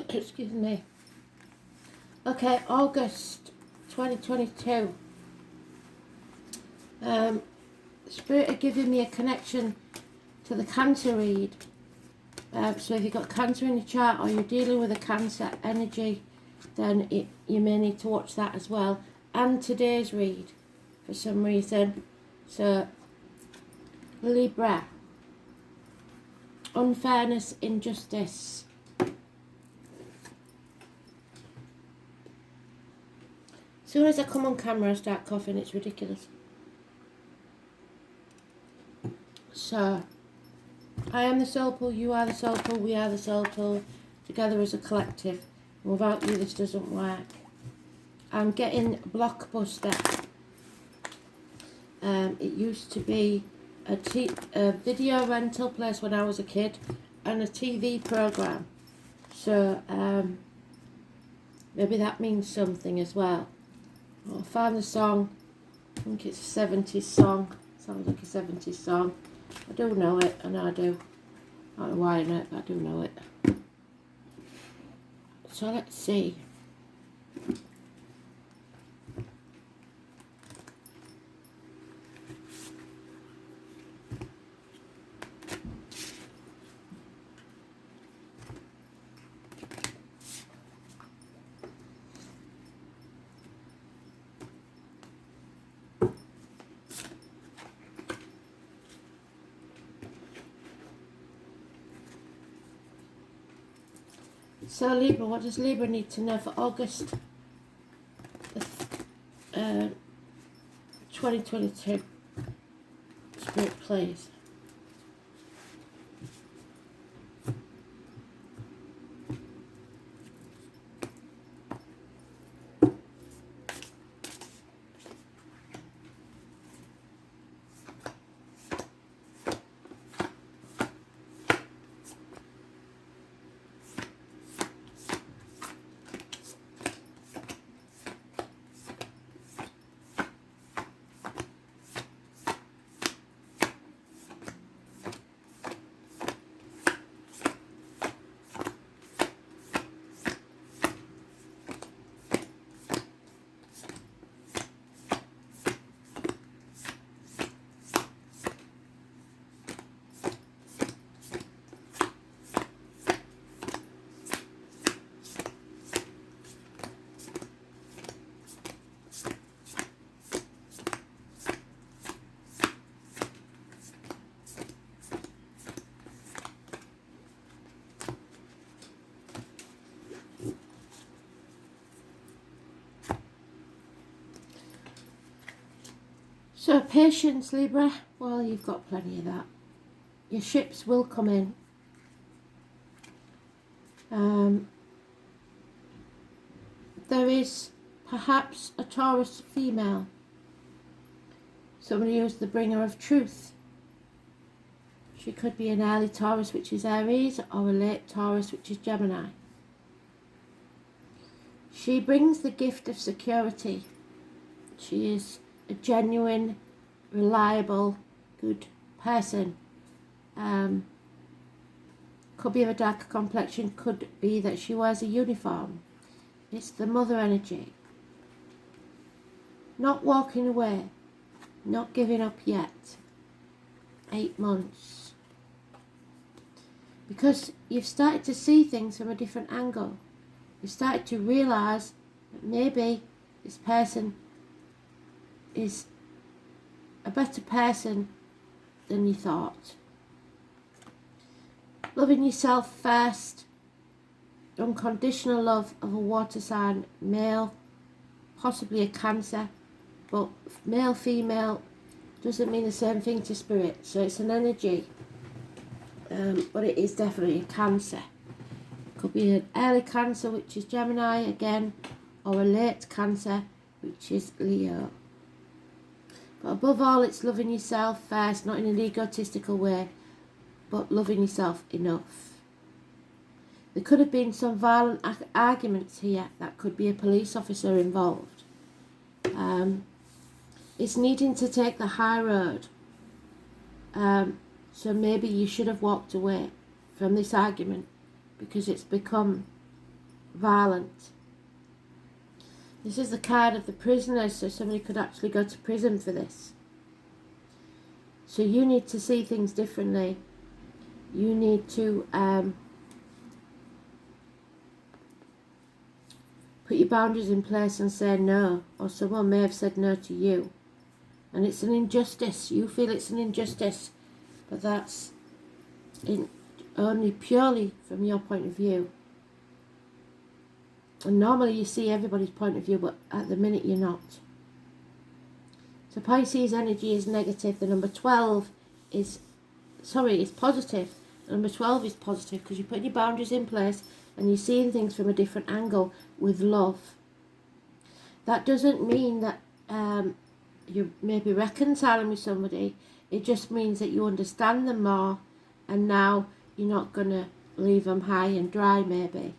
Excuse me. Okay, August 2022. Spirit are giving me a connection to the Cancer read. So if you've got Cancer in your chart or you're dealing with a Cancer energy, then you may need to watch that as well. And today's read, for some reason. So, Libra. Unfairness, injustice. As soon as I come on camera, I start coughing. It's ridiculous. So, I am the soul pool, you are the soul pool, we are the soul pool, together as a collective. And without you, this doesn't work. I'm getting Blockbuster. It used to be a video rental place when I was a kid, and a TV program. So, maybe that means something as well. I found the song. I think it's a 70s song. Sounds like a 70s song. I do know it, and I do. I don't know why I know it, but I do know it. So let's see. So Libra, what does Libra need to know for August 2022? Spirit, please. So patience, Libra. Well, you've got plenty of that. Your ships will come in. There is perhaps a Taurus female. Somebody who's the bringer of truth. She could be an early Taurus, which is Aries, or a late Taurus, which is Gemini. She brings the gift of security. She is a genuine, reliable, good person. Could be of a darker complexion, could be that she wears a uniform. It's the mother energy. Not walking away, not giving up yet. 8 months. Because you've started to see things from a different angle. You've started to realise that maybe this person is a better person than you thought. Loving yourself first. Unconditional love of a water sign male, possibly a Cancer, but male, female doesn't mean the same thing to Spirit. So it's an energy, but it is definitely a Cancer. Could be an early Cancer, which is Gemini again, or a late Cancer, which is Leo. But above all, it's loving yourself first, not in an egotistical way, but loving yourself enough. There could have been some violent arguments here. That could be a police officer involved. It's needing to take the high road. So maybe you should have walked away from this argument because it's become violent. This is the card of the prisoner, so somebody could actually go to prison for this. So you need to see things differently. You need to put your boundaries in place and say no, or someone may have said no to you. And it's an injustice. You feel it's an injustice, but that's only purely from your point of view. And normally you see everybody's point of view, but at the minute you're not. So Pisces energy is negative. The number 12 is positive. The number 12 is positive because you're putting your boundaries in place and you're seeing things from a different angle with love. That doesn't mean that you may be reconciling with somebody. It just means that you understand them more, and now you're not going to leave them high and dry, maybe.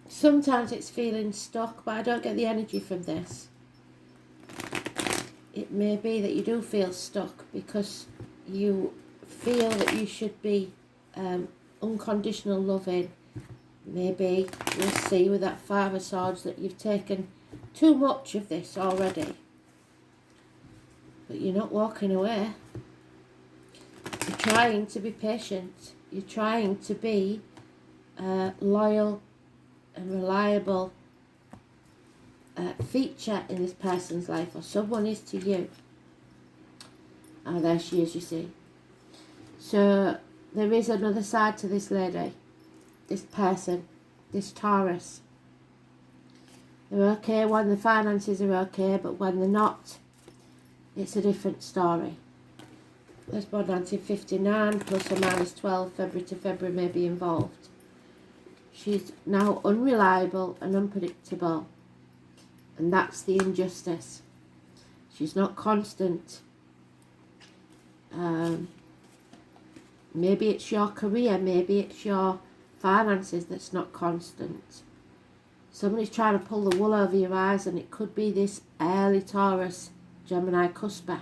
Sometimes it's feeling stuck, but I don't get the energy from this. It may be that you do feel stuck because you feel that you should be unconditional loving. Maybe we'll see with that Five of Swords that you've taken too much of this already. But you're not walking away. You're trying to be patient. You're trying to be loyal and reliable feature in this person's life, or someone is to you. Oh, there she is, you see. So there is another side to this lady, this person, this Taurus. They're okay when the finances are okay, but when they're not, it's a different story. Let's born 1959, plus or minus 12, February to February may be involved. She's now unreliable and unpredictable. And that's the injustice. She's not constant. Maybe it's your career, maybe it's your finances that's not constant. Somebody's trying to pull the wool over your eyes, and it could be this early Taurus, Gemini cusper.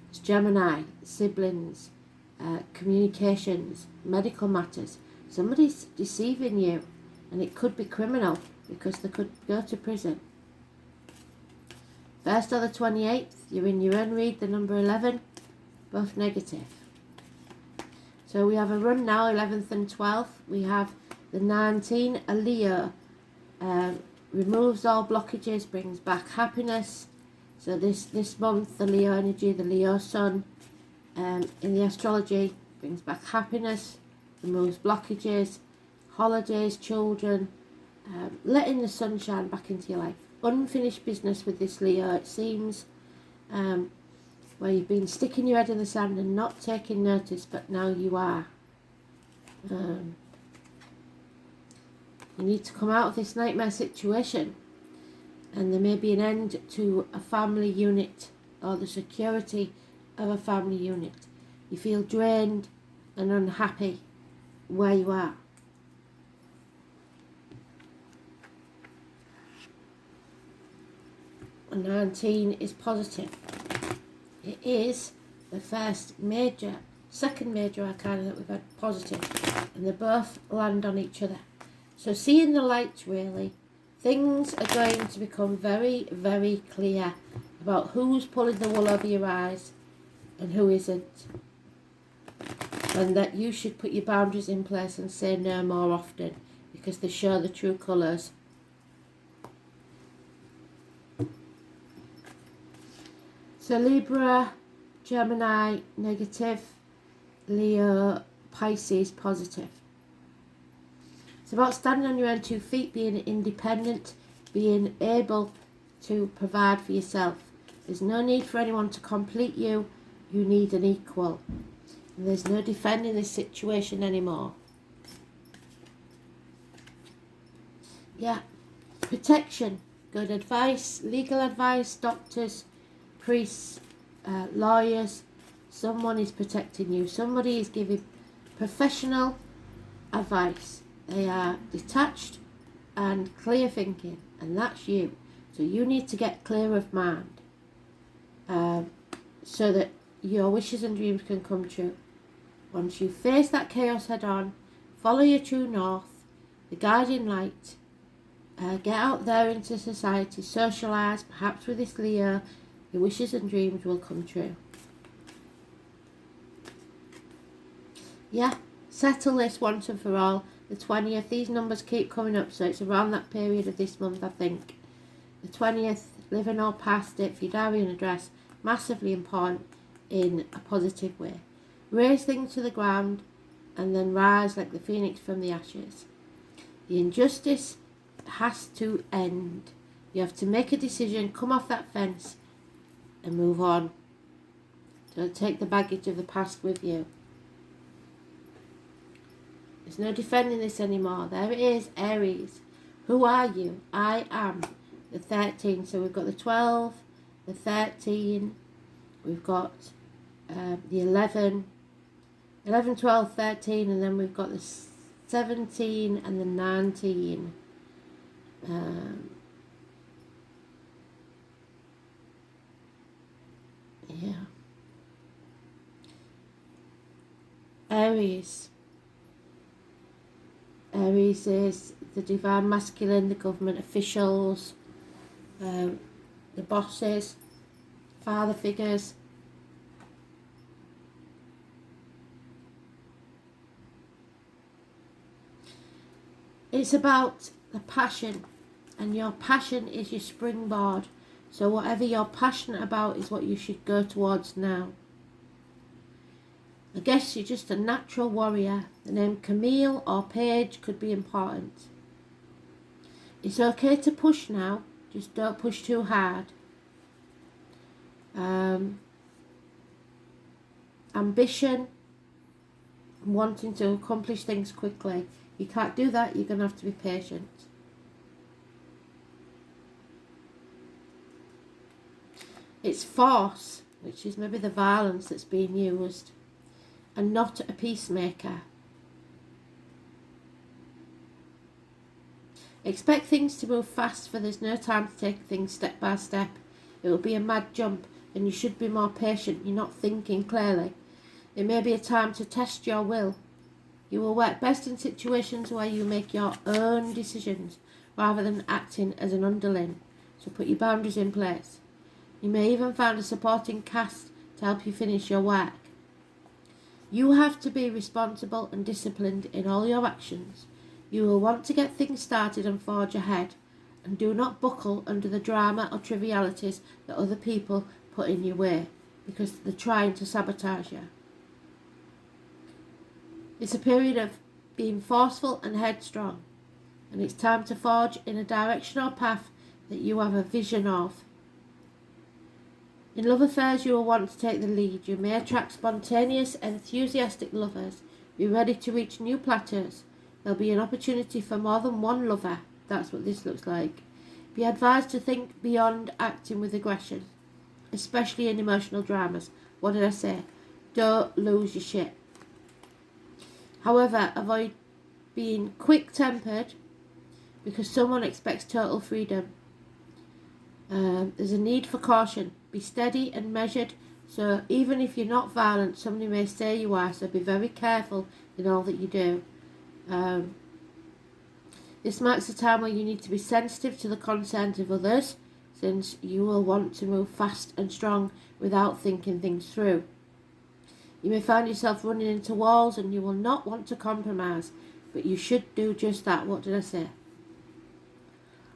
It's Gemini, siblings, communications, medical matters. Somebody's deceiving you, and it could be criminal because they could go to prison. 1st or the 28th, you're in your own read, the number 11, both negative. So we have a run now, 11th and 12th. We have the 19, a Leo, removes all blockages, brings back happiness. So this month, the Leo energy, the Leo sun, in the astrology, brings back happiness, removes blockages, holidays, children, letting the sunshine back into your life. Unfinished business with this Leo, it seems, where you've been sticking your head in the sand and not taking notice, but now you are. You need to come out of this nightmare situation, and there may be an end to a family unit or the security of a family unit. You feel drained and unhappy where you are. And 19 is positive. It is the second major arcana that we've had positive, and they both land on each other. So seeing the light, really, things are going to become very, very clear about who's pulling the wool over your eyes and who isn't. And that you should put your boundaries in place and say no more often, because they show the true colours. So Libra, Gemini, negative, Leo, Pisces, positive. It's about standing on your own 2 feet, being independent, being able to provide for yourself. There's no need for anyone to complete you. You need an equal. And there's no defending this situation anymore. Yeah. Protection, good advice, legal advice, doctors, priests, lawyers. Someone is protecting you. Somebody is giving professional advice. They are detached and clear thinking, and that's you. So you need to get clear of mind, so that your wishes and dreams can come true. Once you face that chaos head on, follow your true north, the guiding light, get out there into society, socialise, perhaps with this Leo, your wishes and dreams will come true. Yeah, settle this once and for all. The 20th, these numbers keep coming up, so it's around that period of this month, I think. The 20th, living or past it for your diary and address, massively important in a positive way. Raise things to the ground and then rise like the phoenix from the ashes. The injustice has to end. You have to make a decision, come off that fence and move on. Don't take the baggage of the past with you. There's no defending this anymore. There it is, Aries. Who are you? I am the 13. So we've got the 12, the 13, we've got the 11, 12, 13, and then we've got the 17 and the 19. Yeah. Aries. Aries is the divine masculine, the government officials, the bosses, father figures. It's about the passion, and your passion is your springboard. So whatever you're passionate about is what you should go towards now. I guess you're just a natural warrior. The name Camille or Paige could be important. It's okay to push now, just don't push too hard. Ambition, wanting to accomplish things quickly. You can't do that, you're going to have to be patient. It's force, which is maybe the violence that's being used, and not a peacemaker. Expect things to move fast, for there's no time to take things step by step. It will be a mad jump and you should be more patient. You're not thinking clearly. It may be a time to test your will. You will work best in situations where you make your own decisions rather than acting as an underling. So put your boundaries in place. You may even find a supporting cast to help you finish your work. You have to be responsible and disciplined in all your actions. You will want to get things started and forge ahead, and do not buckle under the drama or trivialities that other people put in your way, because they're trying to sabotage you. It's a period of being forceful and headstrong, and it's time to forge in a direction or path that you have a vision of. In love affairs, you will want to take the lead. You may attract spontaneous, enthusiastic lovers. Be ready to reach new plateaus. There'll be an opportunity for more than one lover. That's what this looks like. Be advised to think beyond acting with aggression, especially in emotional dramas. What did I say? Don't lose your shit. However, avoid being quick-tempered because someone expects total freedom. There's a need for caution. Be steady and measured. So even if you're not violent, somebody may say you are. So be very careful in all that you do. This marks a time where you need to be sensitive to the concerns of others, since you will want to move fast and strong without thinking things through. You may find yourself running into walls and you will not want to compromise, but you should do just that. What did I say?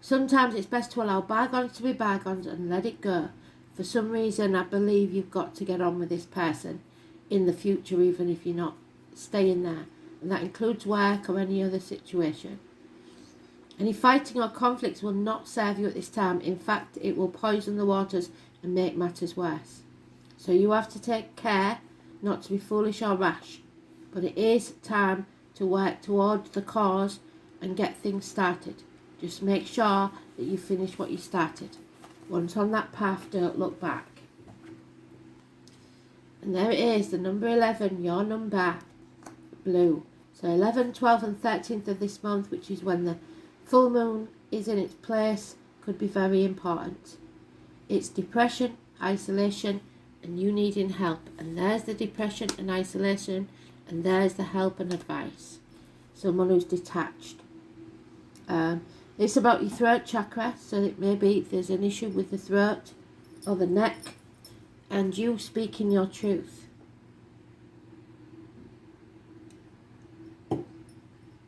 Sometimes it's best to allow bygones to be bygones and let it go. For some reason, I believe you've got to get on with this person in the future, even if you're not staying there. And that includes work or any other situation. Any fighting or conflicts will not serve you at this time. In fact, it will poison the waters and make matters worse. So you have to take care not to be foolish or rash. But it is time to work towards the cause and get things started. Just make sure that you finish what you started. Once on that path, don't look back. And there it is, the number 11, your number, blue. So 11, 12 and 13th of this month, which is when the full moon is in its place, could be very important. It's depression, isolation, and you needing help. And there's the depression and isolation, and there's the help and advice. Someone who's detached. It's about your throat chakra, so that maybe there's an issue with the throat or the neck, and you speaking your truth.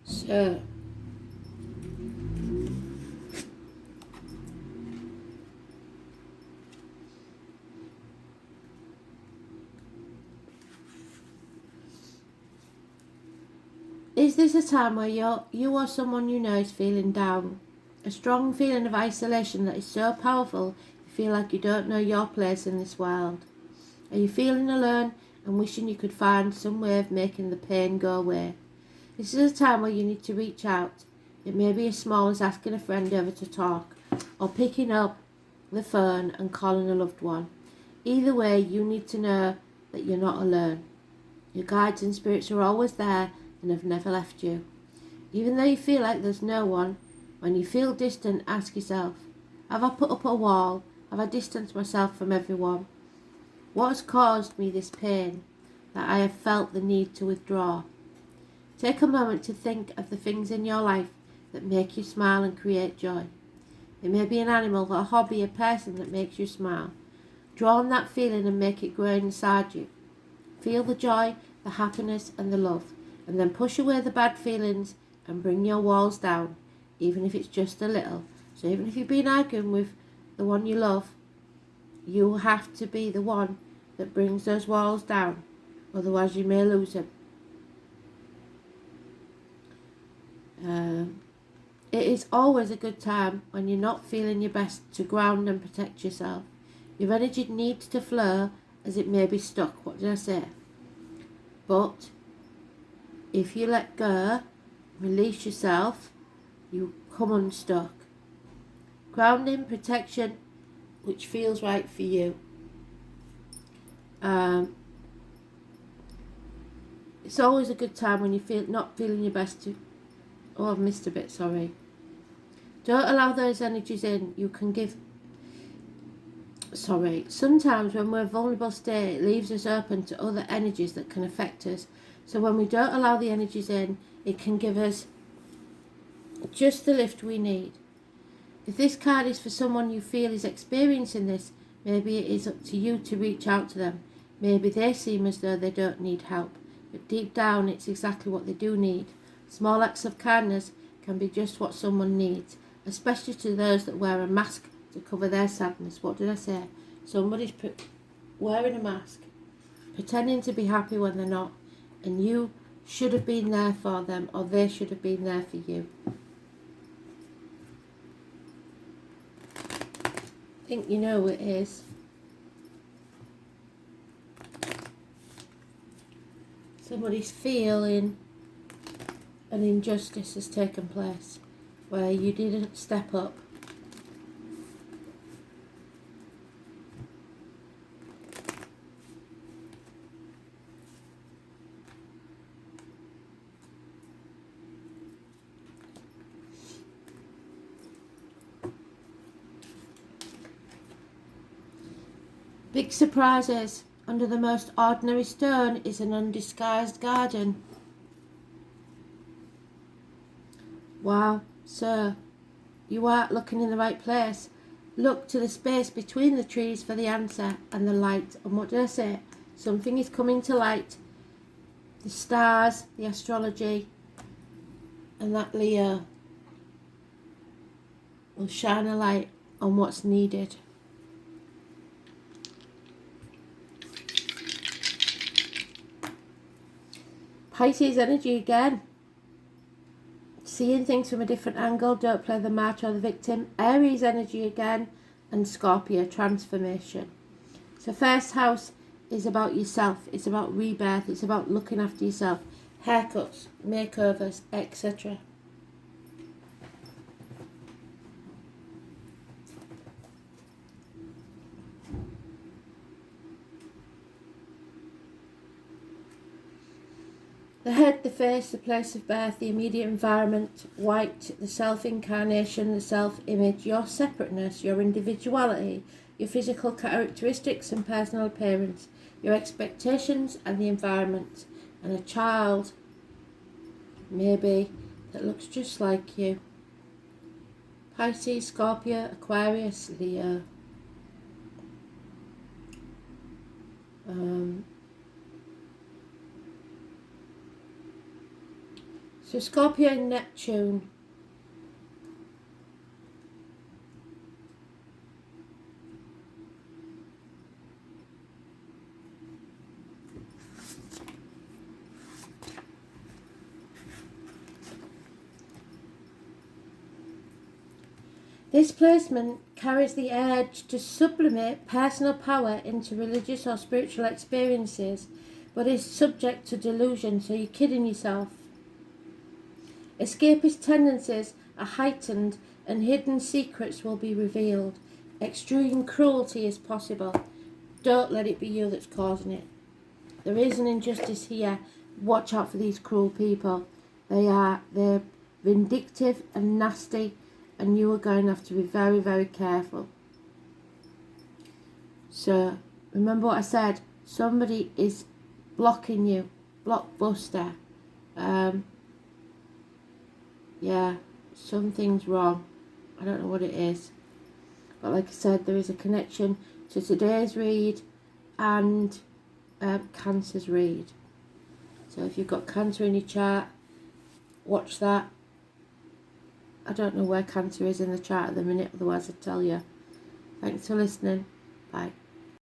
So, is this a time where you or someone you know is feeling down? A strong feeling of isolation that is so powerful you feel like you don't know your place in this world? Are you feeling alone and wishing you could find some way of making the pain go away? This is a time where you need to reach out. It may be as small as asking a friend over to talk, or picking up the phone and calling a loved one. Either way, you need to know that you're not alone. Your guides and spirits are always there and have never left you. Even though you feel like there's no one, when you feel distant, ask yourself, have I put up a wall? Have I distanced myself from everyone? What has caused me this pain that I have felt the need to withdraw? Take a moment to think of the things in your life that make you smile and create joy. It may be an animal, a hobby, a person that makes you smile. Draw on that feeling and make it grow inside you. Feel the joy, the happiness and the love, and then push away the bad feelings and bring your walls down, even if it's just a little. So even if you've been arguing with the one you love, you have to be the one that brings those walls down, otherwise you may lose them. It is always a good time when you're not feeling your best to ground and protect yourself. Your energy needs to flow as it may be stuck. What did I say? But if you let go, release yourself, you come unstuck. Grounding, protection, which feels right for you. It's always a good time when you feel not feeling your best to... Oh, I've missed a bit, sorry. Don't allow those energies in. You can give... Sorry. Sometimes when we're in a vulnerable state, it leaves us open to other energies that can affect us. So when we don't allow the energies in, it can give us just the lift we need. If this card is for someone you feel is experiencing this, maybe it is up to you to reach out to them. Maybe they seem as though they don't need help, but deep down it's exactly what they do need. Small acts of kindness can be just what someone needs, especially to those that wear a mask to cover their sadness. What did I say? Somebody's wearing a mask, pretending to be happy when they're not, and you should have been there for them, or they should have been there for you. I think you know who it is. Somebody's feeling an injustice has taken place where you didn't step up. Big surprises. Under the most ordinary stone is an undisguised garden. Wow, so you are looking in the right place. Look to the space between the trees for the answer and the light. And what did I say? Something is coming to light. The stars, the astrology, and that Leo will shine a light on what's needed. Pisces energy again. Seeing things from a different angle, don't play the martyr or the victim. Aries energy again, and Scorpio, transformation. So first house is about yourself, it's about rebirth, it's about looking after yourself, haircuts, makeovers, etc. The head, the face, the place of birth, the immediate environment, white, the self-incarnation, the self-image, your separateness, your individuality, your physical characteristics and personal appearance, your expectations and the environment, and a child, maybe, that looks just like you. Pisces, Scorpio, Aquarius, Leo. So Scorpio and Neptune. This placement carries the urge to sublimate personal power into religious or spiritual experiences, but is subject to delusion, so you're kidding yourself. Escapist tendencies are heightened and hidden secrets will be revealed. Extreme cruelty is possible. Don't let it be you that's causing it. There is an injustice here. Watch out for these cruel people. They're vindictive and nasty, and you are going to have to be very, very careful. So remember what I said. Somebody is blocking you. Blockbuster. Yeah, something's wrong. I don't know what it is. But like I said, there is a connection to today's read and Cancer's read. So if you've got Cancer in your chart, watch that. I don't know where Cancer is in the chart at the minute, otherwise I'd tell you. Thanks for listening. Bye.